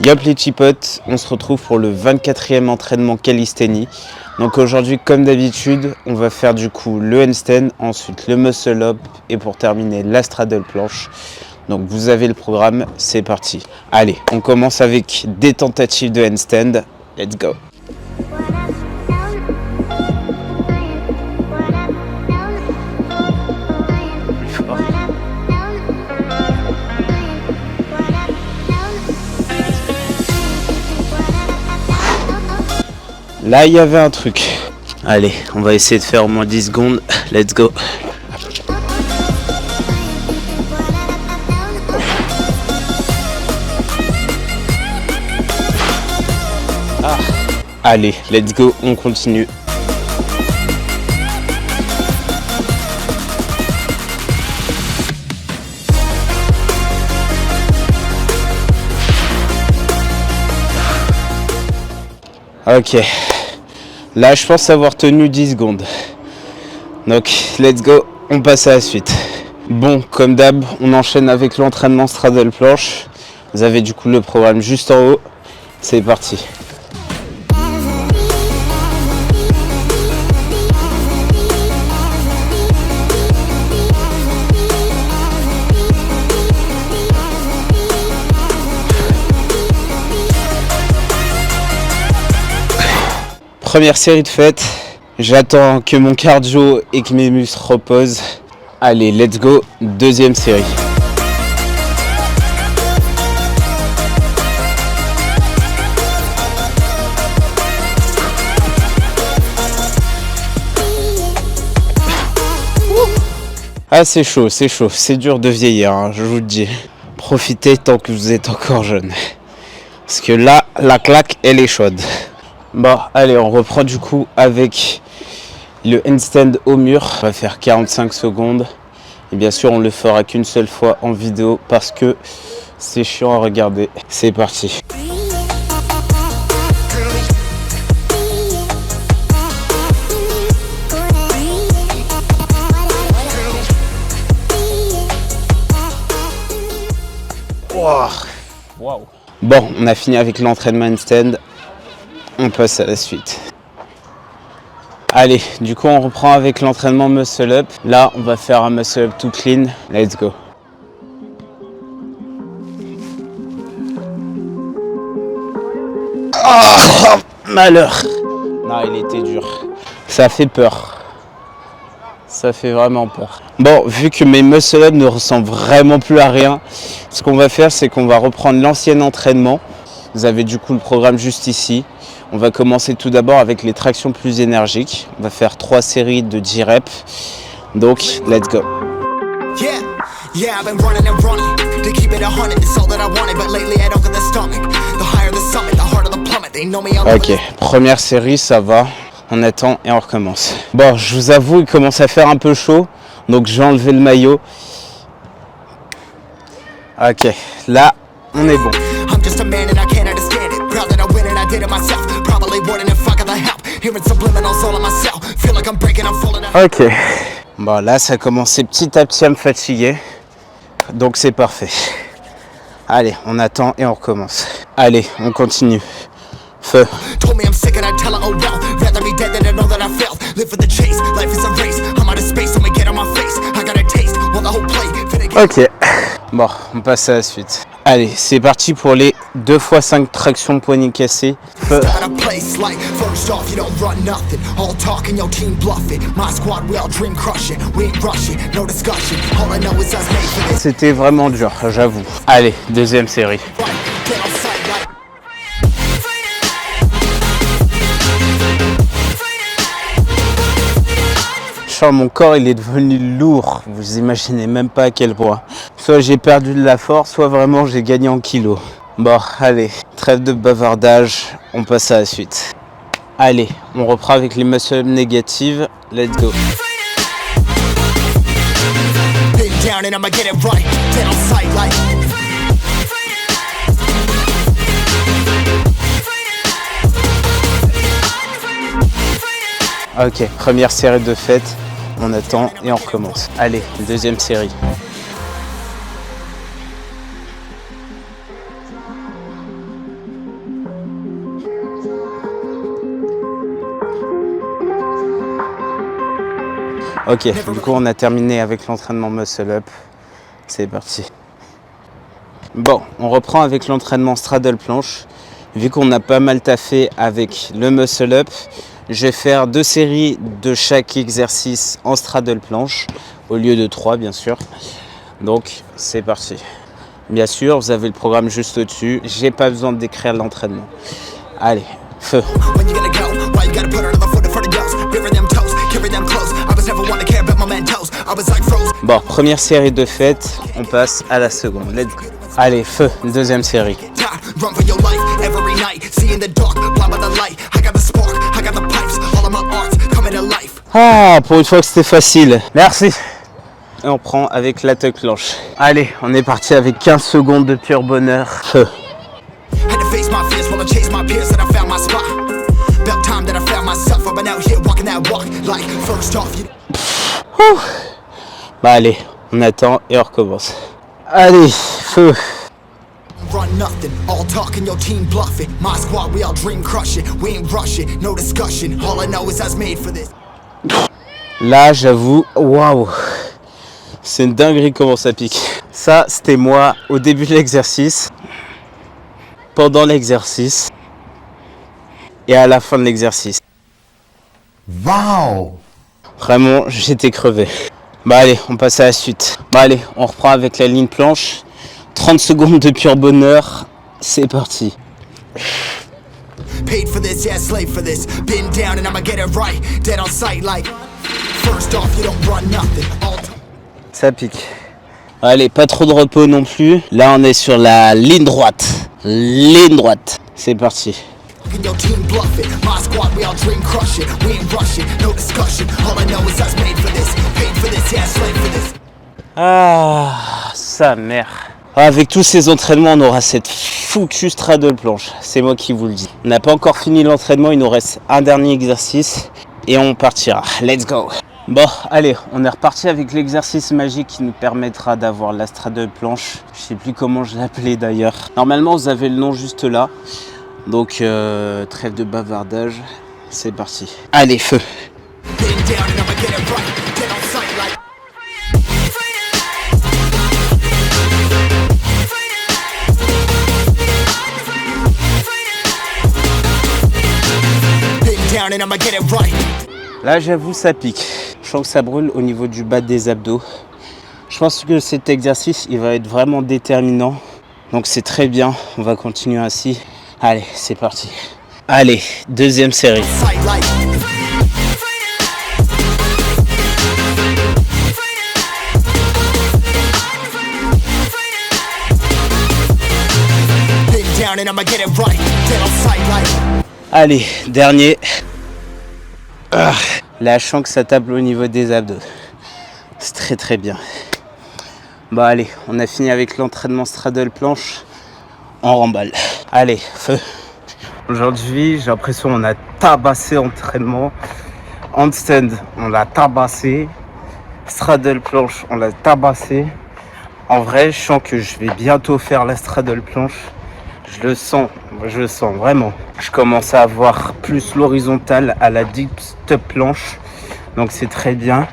Yop les chipotes, on se retrouve pour le 24e entraînement calisthénie. Donc aujourd'hui, comme d'habitude, on va faire du coup le handstand, ensuite le muscle up et pour terminer la straddle planche. Donc vous avez le programme, c'est parti. Allez, on commence avec des tentatives de handstand. Let's go. Là, il y avait un truc. Allez, on va essayer de faire au moins 10 secondes. Let's go. Ah. Allez, let's go, on continue. Ok. Là, je pense avoir tenu 10 secondes. Donc, let's go, on passe à la suite. Bon, comme d'hab, on enchaîne avec l'entraînement straddle planche. Vous avez du coup le programme juste en haut. C'est parti. Première série de fête, j'attends que mon cardio et que mes muscles reposent. Allez, let's go, deuxième série. Ah c'est chaud, c'est dur de vieillir, hein, je vous le dis. Profitez tant que vous êtes encore jeune. Parce que là, la claque, elle est chaude. Bon, allez, on reprend du coup avec le handstand au mur. On va faire 45 secondes. Et bien sûr, on le fera qu'une seule fois en vidéo parce que c'est chiant à regarder. C'est parti. Wow. Bon, on a fini avec l'entraînement handstand. On passe à la suite. Allez, du coup on reprend avec l'entraînement muscle up. Là, on va faire un muscle up tout clean. Let's go. Oh, malheur. Non, il était dur. Ça fait peur. Ça fait vraiment peur. Bon, vu que mes muscle up ne ressemblent vraiment plus à rien, ce qu'on va faire, c'est qu'on va reprendre l'ancien entraînement. Vous avez du coup le programme juste ici. On va commencer tout d'abord avec les tractions plus énergiques. On va faire 3 séries de 10 reps. Donc, let's go. Ok, première série, ça va. On attend et on recommence. Bon, je vous avoue, il commence à faire un peu chaud. Donc, je vais enlever le maillot. Ok, là, on est bon. Ok, bon là ça a commencé petit à petit à me fatiguer, donc c'est parfait. Allez, on attend et on recommence. Allez, on continue. Feu. Ok, bon, on passe à la suite. Allez, c'est parti pour les 2 x 5 tractions poignées cassées. Feu. C'était vraiment dur, j'avoue. Allez, deuxième série. Mon corps il est devenu lourd, vous imaginez même pas à quel point. Soit j'ai perdu de la force, soit vraiment j'ai gagné en kilos. Bon, allez, trêve de bavardage, on passe à la suite. Allez, on reprend avec les muscle-up négatives, let's go. Ok, première série de fête. On attend et on recommence. Allez, deuxième série. Ok, du coup on a terminé avec l'entraînement muscle up. C'est parti. Bon, on reprend avec l'entraînement straddle planche. Vu qu'on a pas mal taffé avec le muscle up, je vais faire 2 séries de chaque exercice en straddle planche, au lieu de 3 bien sûr. Donc c'est parti. Bien sûr, vous avez le programme juste au-dessus. J'ai pas besoin de décrire l'entraînement. Allez, feu. Bon, première série de faites, on passe à la seconde. Let's go. Allez, feu, deuxième série. Ah, pour une fois que c'était facile. Merci. Et on prend avec la tuck planche. Allez, on est parti avec 15 secondes de pur bonheur. Feu. Bah allez, on attend et on recommence. Allez, feu. Là, j'avoue, waouh, c'est une dinguerie comment ça pique. Ça, c'était moi au début de l'exercice, pendant l'exercice et à la fin de l'exercice. Waouh! Vraiment, j'étais crevé. Bah allez, on passe à la suite. Bah allez, on reprend avec la ligne planche. 30 secondes de pur bonheur. C'est parti. Paid for this, yeah, slave for this. Been down and I'ma get it right. Dead on sight like. First off, you don't run nothing. Ça pique. Allez, pas trop de repos non plus. Là, on est sur la ligne droite. Ligne droite. C'est parti. Your team bluff it. My squad, we all dream crush it. We ain't rushing, no discussion. All I know is I was made for this. Paid for this, yeah, slave for this. Ah, sa mère. Avec tous ces entraînements, on aura cette foutue straddle planche. C'est moi qui vous le dis. On n'a pas encore fini l'entraînement, il nous reste un dernier exercice et on partira. Let's go. Bon, allez, on est reparti avec l'exercice magique qui nous permettra d'avoir la straddle planche. Je sais plus comment je l'appelais d'ailleurs. Normalement, vous avez le nom juste là. Donc, trêve de bavardage. C'est parti. Allez, feu. Là, j'avoue, ça pique. Je sens que ça brûle au niveau du bas des abdos. Je pense que cet exercice, il va être vraiment déterminant. Donc, c'est très bien. On va continuer ainsi. Allez, c'est parti. Allez, deuxième série. Allez, dernier. Là, je sens que ça tape au niveau des abdos. C'est très très bien. Bon, allez, on a fini avec l'entraînement straddle planche. On remballe. Allez, feu. Aujourd'hui, j'ai l'impression qu'on a tabassé entraînement. Handstand, on l'a tabassé. Straddle planche, on l'a tabassé. En vrai, je sens que je vais bientôt faire la straddle planche. Je le sens vraiment. Je commence à avoir plus l'horizontale à la deep step planche. Donc c'est très bien.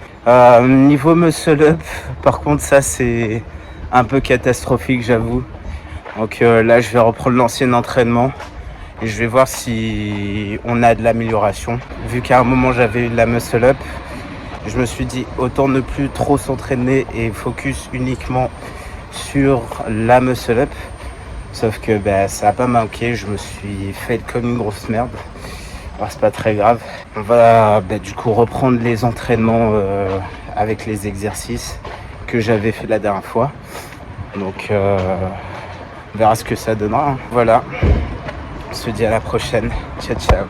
Niveau muscle up, par contre ça c'est un peu catastrophique j'avoue. Donc là je vais reprendre l'ancien entraînement. Et je vais voir si on a de l'amélioration. Vu qu'à un moment j'avais eu de la muscle up, je me suis dit autant ne plus trop s'entraîner et focus uniquement sur la muscle up. Sauf que ça n'a pas manqué, je me suis fait comme une grosse merde. Bon, c'est pas très grave. On va du coup reprendre les entraînements avec les exercices que j'avais fait la dernière fois. Donc on verra ce que ça donnera. Voilà, on se dit à la prochaine. Ciao ciao.